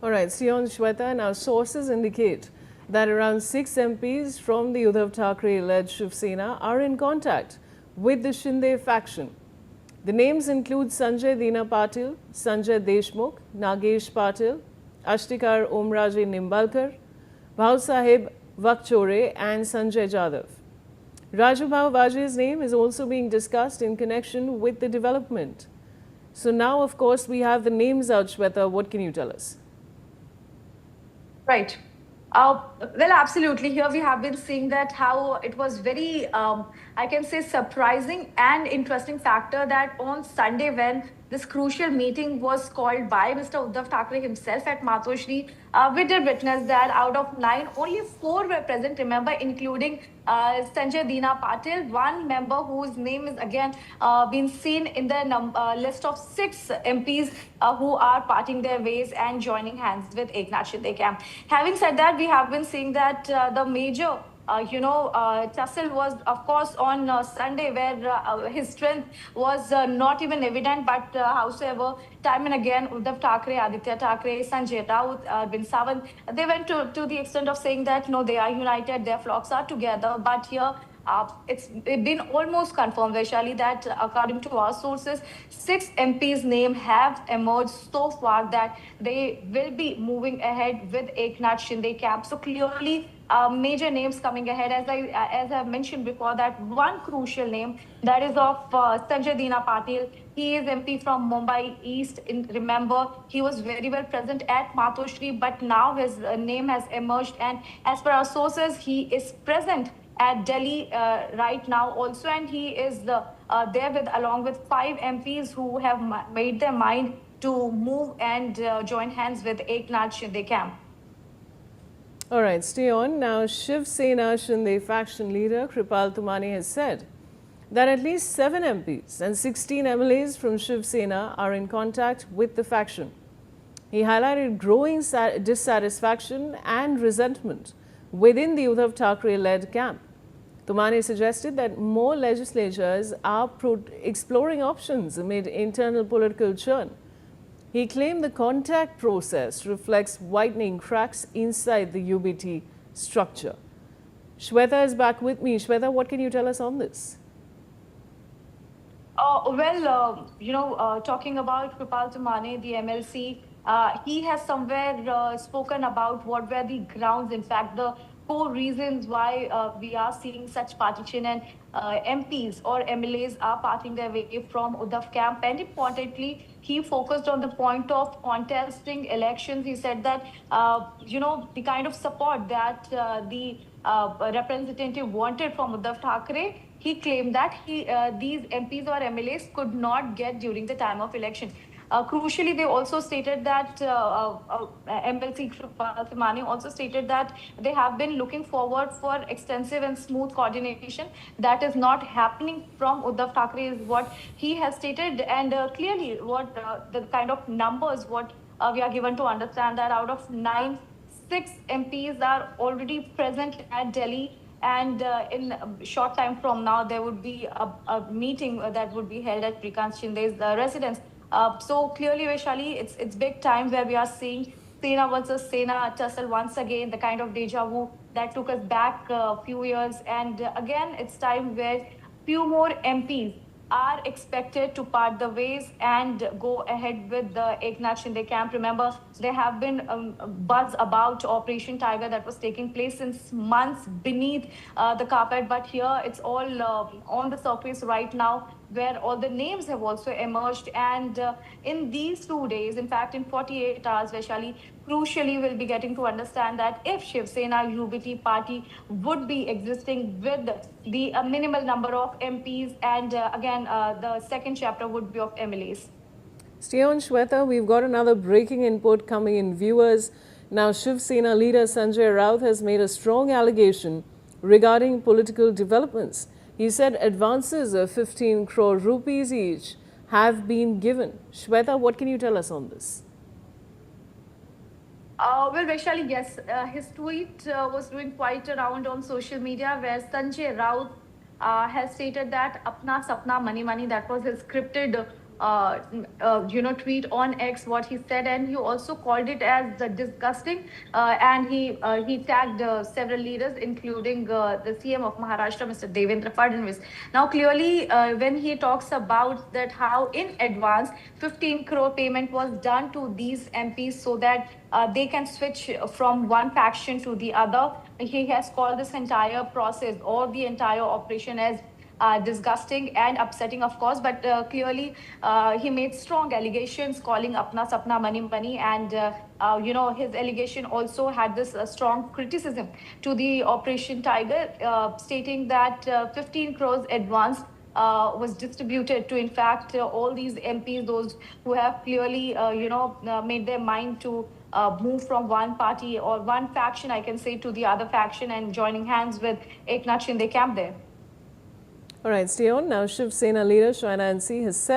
All right, Sion Shweta, now sources indicate that around 6 MPs from the Uddhav Thackeray-led Shiv Sena are in contact with the Shinde faction. The names include Sanjay Dina Patil, Sanjay Deshmukh, Nagesh Patil, Ashtikar Omraje Nimbalkar, Bhausaheb Vakchore and Sanjay Jadhav. Raju Bhau Vaje's name is also being discussed in connection with the development. So now, of course, we have the names out, Shweta. What can you tell us? Right. Well, absolutely. Here we have been seeing that how it was very, I can say, surprising and interesting factor that on Sunday when this crucial meeting was called by Mr. Uddhav Thackeray himself at Matoshri, we did witness that out of 9, only 4 were present, remember, including Sanjay Dina Patil, one member whose name is again been seen in the list of 6 MPs who are parting their ways and joining hands with Eknath Shinde camp. Having said that, we have been seeing that the major tussle was, of course, on Sunday, where his strength was not even evident. But howsoever, time and again, Uddhav Thackeray, Aditya Thackeray, Sanjay Raut, Arvind Sawant, they went to the extent of saying that no, they are united, their flocks are together. But here, it's been almost confirmed, Vaishali, that according to our sources, 6 MPs' name have emerged so far that they will be moving ahead with Eknath Shinde camp. So clearly, major names coming ahead. As I've mentioned before, that one crucial name that is of Sanjay Dina Patil. He is MP from Mumbai East. Remember, he was very well present at Matoshri, but now his name has emerged, and as per our sources, he is present at Delhi right now also, and he is there with along with 5 MPs who have made their mind to move and join hands with Eknath Shinde camp. All right, stay on. Now, Shiv Sena Shinde faction leader Kripal Tumane has said that at least 7 MPs and 16 MLAs from Shiv Sena are in contact with the faction. He highlighted growing dissatisfaction and resentment within the Uddhav Thackeray-led camp. Tumane suggested that more legislatures are exploring options amid internal political churn. He claimed the contact process reflects widening cracks inside the UBT structure. Shweta is back with me. Shweta, what can you tell us on this? Talking about Kripal Tumane, the MLC, he has somewhere spoken about what were the grounds, in fact, the core reasons why we are seeing such partition, and MPs or MLAs are parting their way from Uddhav camp. And importantly, he focused on the point of contesting elections. He said that, the kind of support that the representative wanted from Uddhav Thackeray, he claimed that these MPs or MLAs could not get during the time of election. Crucially, they also stated that MLC Tumane also stated that they have been looking forward for extensive and smooth coordination. That is not happening from Uddhav Thackeray, is what he has stated. And clearly, what the kind of numbers, what we are given to understand, that out of 9, 6 MPs are already present at Delhi, and in a short time from now, there would be a meeting that would be held at Shrikant Shinde's residence. So clearly, Vaishali, it's big time where we are seeing Sena versus Sena tussle once again, the kind of deja vu that took us back a few years. And again, it's time where few more MPs are expected to part the ways and go ahead with the Eknath Shinde camp. Remember, there have been buzz about Operation Tiger that was taking place since months beneath the carpet, but here it's all on the surface right now, where all the names have also emerged. And in these 2 days, in fact, in 48 hours, Vaishali, crucially, we'll be getting to understand that if Shiv Sena UBT party would be existing with the minimal number of MPs, and again, the second chapter would be of MLAs. Stay on, Shweta. We've got another breaking input coming in, viewers. Now, Shiv Sena leader Sanjay Raut has made a strong allegation regarding political developments. He said advances of 15 crore rupees each have been given. Shweta, what can you tell us on this? Well, Vaishali, yes, his tweet was doing quite around on social media, where Sanjay Raut has stated that "Apna Sapna Money Money," that was his scripted tweet on X what he said, and he also called it as disgusting. And he tagged several leaders, including the CM of Maharashtra, Mr. Devendra Fadnavis. Now, clearly, when he talks about that, how in advance 15 crore payment was done to these MPs so that they can switch from one faction to the other, he has called this entire process or the entire operation as disgusting and upsetting, of course, but clearly he made strong allegations calling Apna Sapna Money Money, and his allegation also had this strong criticism to the Operation Tiger, stating that 15 crores advance was distributed to, in fact, all these MPs, those who have clearly, made their mind to move from one party or one faction, I can say, to the other faction and joining hands with Eknath Shinde camp there. All right, stay on. Now, Shiv Sena leader Shaina Ansi has said